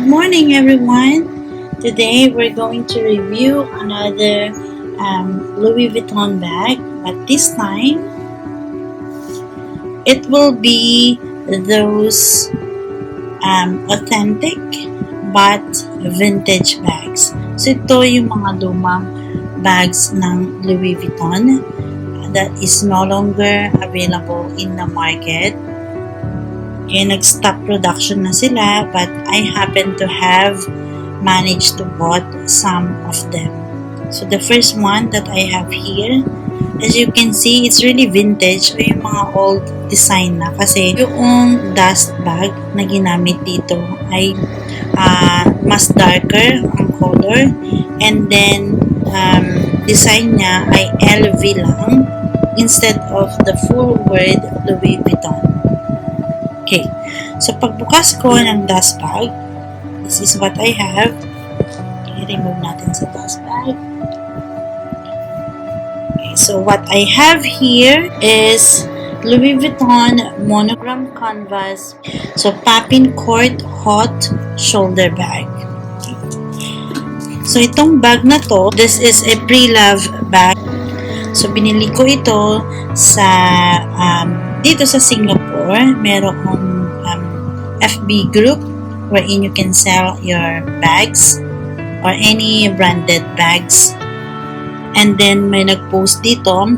Good morning, everyone. Today we're going to review another Louis Vuitton bag, but this time it will be those authentic but vintage bags. So ito yung mga lumang bags ng Louis Vuitton that is no longer available in the market. Nag-stop production na sila, but I happen to have managed to bought some of them. So the first one that I have here, as you can see, it's really vintage o yung mga old design na, kasi yung dust bag na ginamit dito ay mas darker ang color, and then design niya ay LV lang instead of the full word Louis Vuitton. Okay, so pagbukas ko ng dust bag, this is what I have. I-remove natin sa dust bag. Okay, so what I have here is Louis Vuitton monogram canvas. So Papin Court hot shoulder bag. Okay. So itong bag na to, this is a pre-love bag. So binili ko ito sa dito sa Singapore. Merong FB group wherein you can sell your bags or any branded bags. And then may nag-post dito,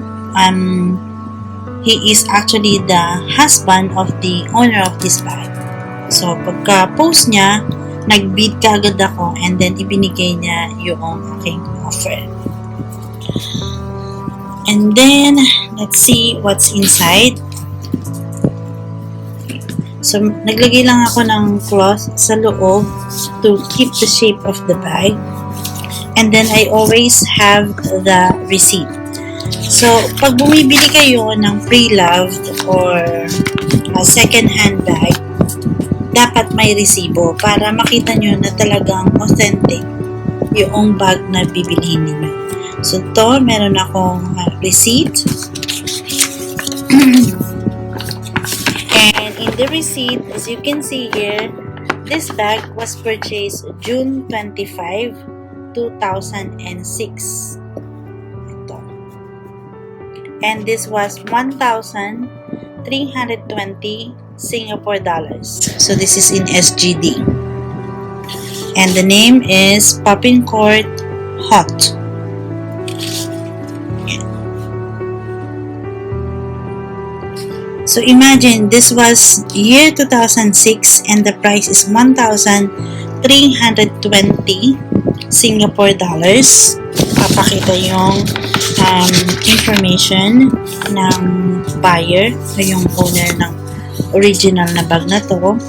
he is actually the husband of the owner of this bag. So pagka-post niya, nag-bid kaagad ako, and then ibinigay niya yung aking offer. And then let's see what's inside. So, naglagay lang ako ng cloth sa loob to keep the shape of the bag. And then, I always have the receipt. So, pag bumibili kayo ng pre-loved or second-hand bag, dapat may resibo para makita nyo na talagang authentic yung bag na bibilihin niyo. So, ito, meron akong receipt. And in the receipt, as you can see here, this bag was purchased June 25, 2006. Ito. And this was 1,320 Singapore dollars. So this is in SGD. And the name is Papin Court Hot. So imagine, this was year 2006 and the price is 1,320 Singapore dollars. Papakita yung information ng buyer o yung owner ng original na bag na to.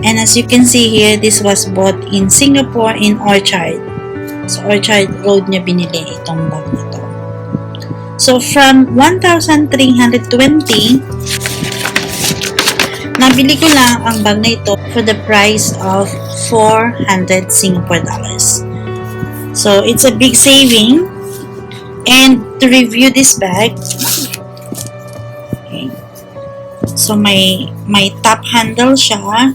And as you can see here, this was bought in Singapore in Orchard. So Orchard Road niya binili itong bag na to. So from 1,320, nabili ko lang ang bag na ito for the price of 400 Singapore dollars. So, it's a big saving. And to review this bag, okay. So, may top handle siya.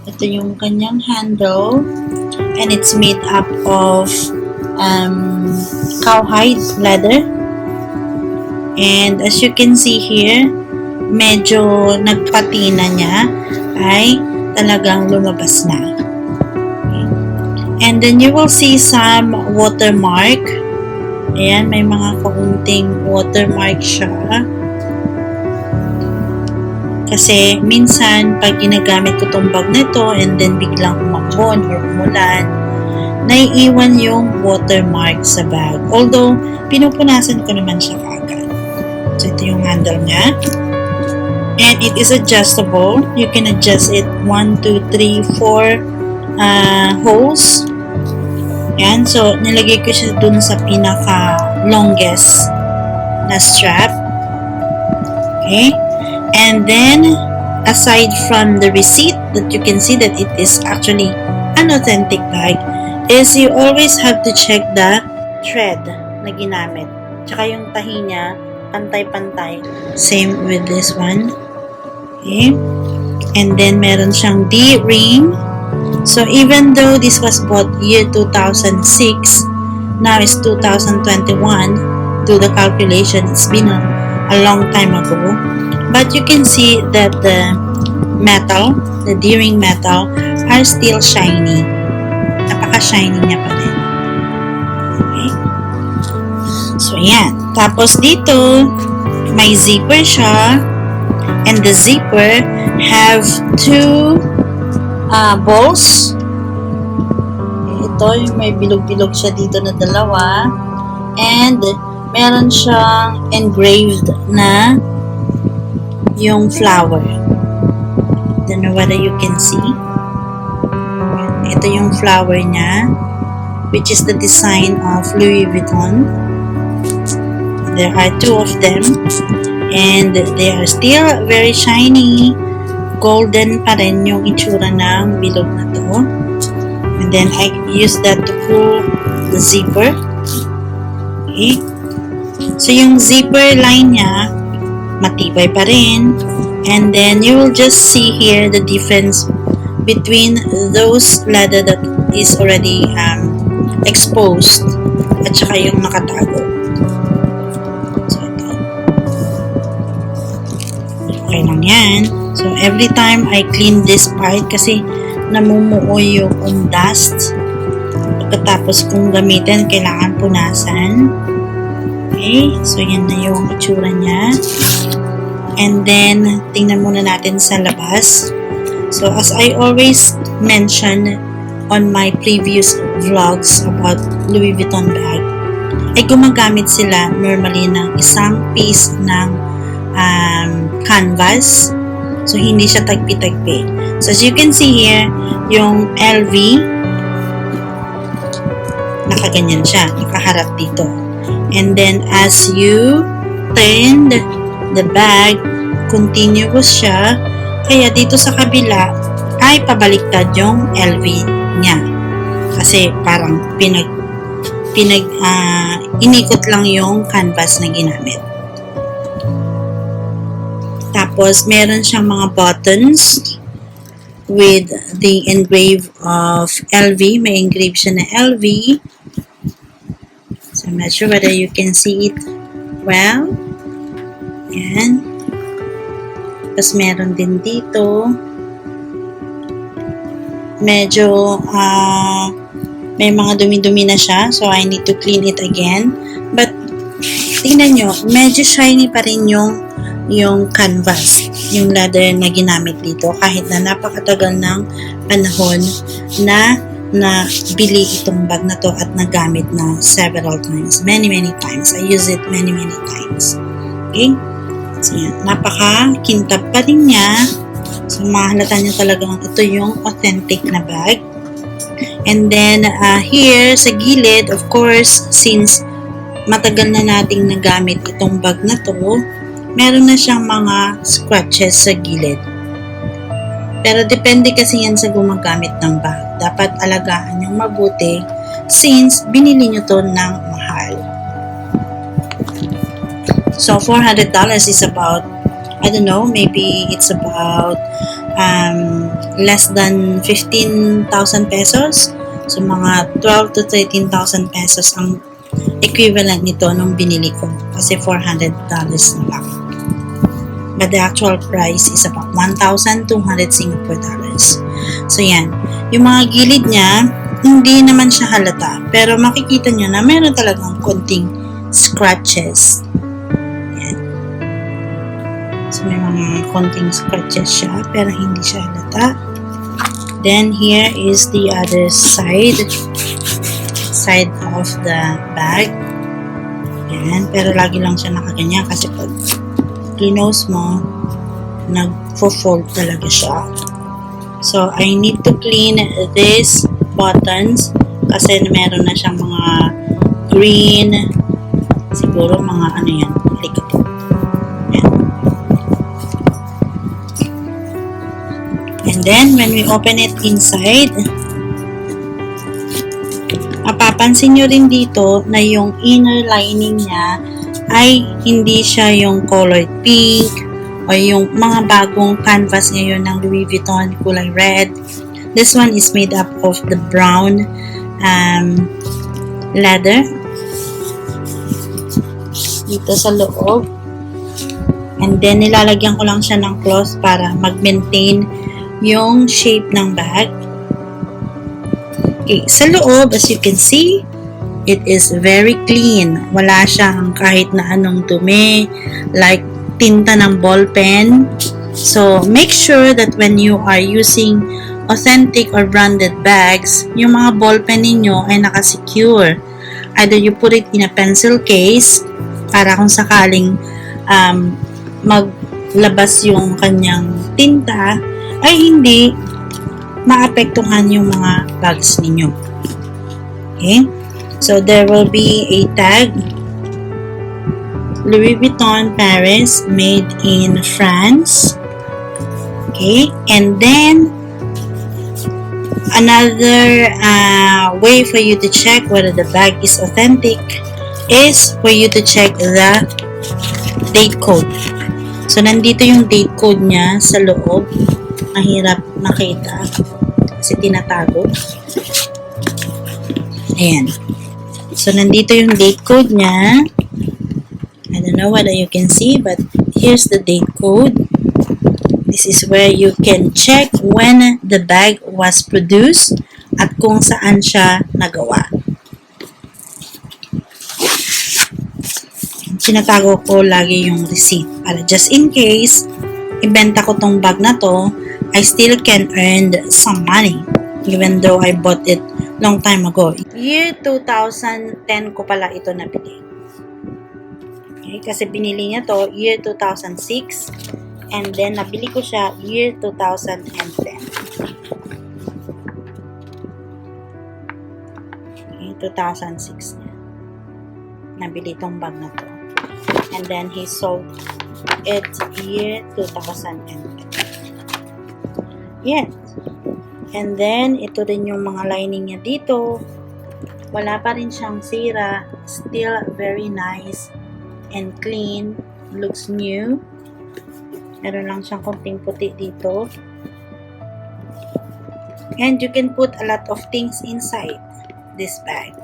Ito yung kanyang handle. And it's made up of cowhide leather. And as you can see here, medyo nagpatina niya ay talagang lumabas na. Okay. And then you will see some watermark. Ayan, may mga kaunting watermark siya. Kasi minsan pag ginagamit ko tong bag nito and then biglang umambon or umulan, naiiwan yung watermark sa bag. Although, pinupunasan ko naman siya agad. So, ito yung handle niya. And it is adjustable. You can adjust it 1, 2, 3, 4 holes. Yan. So, nilagay ko siya dun sa pinaka-longest na strap. Okay. And then, aside from the receipt that you can see that it is actually an authentic bag, is you always have to check the thread na ginamit. Tsaka yung tahi niya, pantay-pantay. Same with this one. Okay. And then, meron siyang D-ring So even though this was bought year 2006, now it's 2021, do the calculation, it's been a long time ago. But you can see that the metal, the D-ring metal, are still shiny. Napaka-shiny niya pa din. Okay. So, yan. Tapos dito, may zipper siya. And the zipper have two balls. Ito, yung may bilog-bilog siya dito na dalawa. And meron siyang engraved na yung flower. Don't know whether you can see. Ito yung flower niya, which is the design of Louis Vuitton. There are two of them, and they are still very shiny. Golden pa rin yung itsura ng bilog na to. And then I use that to pull the zipper. Okay. So yung zipper line niya, matibay pa rin. And then you will just see here the difference between those leather that is already exposed at saka yung nakatago. So ito. Okay lang yan. So every time I clean this part kasi namumuo yung dust. Pagkatapos kung gamitin, kailangan punasan. Okay, so yan na yung itsura niya. And then, tingnan muna natin sa labas. So, as I always mention on my previous vlogs about Louis Vuitton bag, ay gumagamit sila normally ng isang piece ng canvas. So, hindi siya tagpi-tagpi. So, as you can see here, yung LV, nakaganyan siya, nakaharap dito. And then, as you turn the bag, continuous siya, kaya dito sa kabila ay pabaliktad yung LV niya. Kasi parang inikot lang yung canvas na ginamit. Tapos, meron siyang mga buttons with the engrave of LV. May engrave siya na LV. So, I'm not sure whether you can see it well. Yan. Tapos, meron din dito. Medyo, may mga dumi-dumi na siya. So, I need to clean it again. But, tingnan nyo, medyo shiny pa rin yung canvas, yung leather na ginamit dito. Kahit na napakatagal ng panahon na bili itong bag na to at nagamit na several times. Many times. I use it many times. Okay? So, yan. Napaka-kintab pa rin niya. So, mahalata niya talagang ito yung authentic na bag. And then, here, sa gilid, of course, since matagal na nating nagamit itong bag na to, meron na siyang mga scratches sa gilid. Pero, depende kasi yan sa gumagamit ng bag. Dapat alagaan yung mabuti since binili nyo to ng mahal. So, $400 is about, I don't know, maybe it's about less than 15,000 pesos. So, mga 12 to 13,000 pesos ang equivalent nito nung binili ko. Kasi $400 na lang. But the actual price is about 1,200 Singapore dollars. So, yan. Yung mga gilid niya, hindi naman siya halata. Pero makikita nyo na meron talagang konting scratches. So, may mga konting scratches siya, pero hindi siya halata. Then, here is the other side of the bag. Yan. Pero lagi lang siya nakaganyan kasi pag close mo, nag-fold talaga siya. So, I need to clean these buttons kasi meron na siyang mga green, siguro mga ano yan, halika po. And then, when we open it inside, mapapansin nyo rin dito na yung inner lining niya ay hindi siya yung colored pink o yung mga bagong canvas ngayon ng Louis Vuitton, kulay red. This one is made up of the brown leather dito sa loob. And then, nilalagyan ko lang siya ng cloth para mag-maintain yung shape ng bag. Okay, sa loob, as you can see, it is very clean. Wala siyang kahit na anong dumi, like tinta ng ball pen. So, make sure that when you are using authentic or branded bags, yung mga ball pen ninyo ay nakasecure. Either you put it in a pencil case para kung sakaling maglabas yung kanyang tinta, ay hindi maapektuhan yung mga bags ninyo. Okay? So, there will be a tag, Louis Vuitton Paris, made in France. Okay? And then, another way for you to check whether the bag is authentic is for you to check the date code. So, nandito yung date code niya sa loob. Mahirap makita kasi tinatago. Ayan. So, nandito yung date code niya. I don't know whether you can see, but here's the date code. This is where you can check when the bag was produced at kung saan siya nagawa. Sinatago ko lagi yung receipt para just in case ibenta ko tong bag na to, I still can earn some money even though I bought it long time ago. Year 2010 ko pala ito nabili. Okay, kasi binili niya to year 2006 and then nabili ko siya year 2010. Okay, 2006 niya. Nabili tong bag na to. And then he sold it year 2010. Yes. And then, ito din yung mga lining niya dito. Wala pa rin siyang sira. Still very nice and clean. Looks new. Meron lang siyang konting puti dito. And you can put a lot of things inside this bag.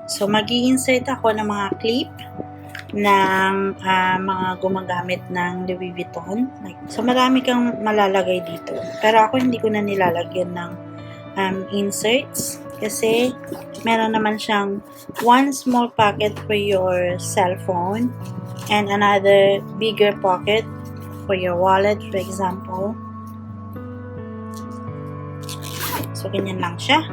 So, mag-i-insert ako ng mga clip ng mga gumagamit ng Louis Vuitton. So, marami kang malalagay dito. Pero ako hindi ko na nilalagyan ng inserts kasi meron naman siyang one small pocket for your cell phone and another bigger pocket for your wallet, for example. So, ganyan lang siya.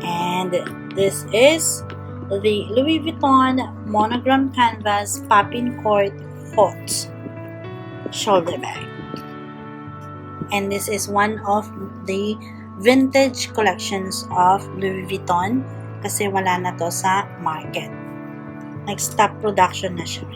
And this is the Louis Vuitton Monogram Canvas Poppin Cord Haute Shoulder Bag. And this is one of the vintage collections of Louis Vuitton kasi wala na to sa market. Nag-stop production na siya.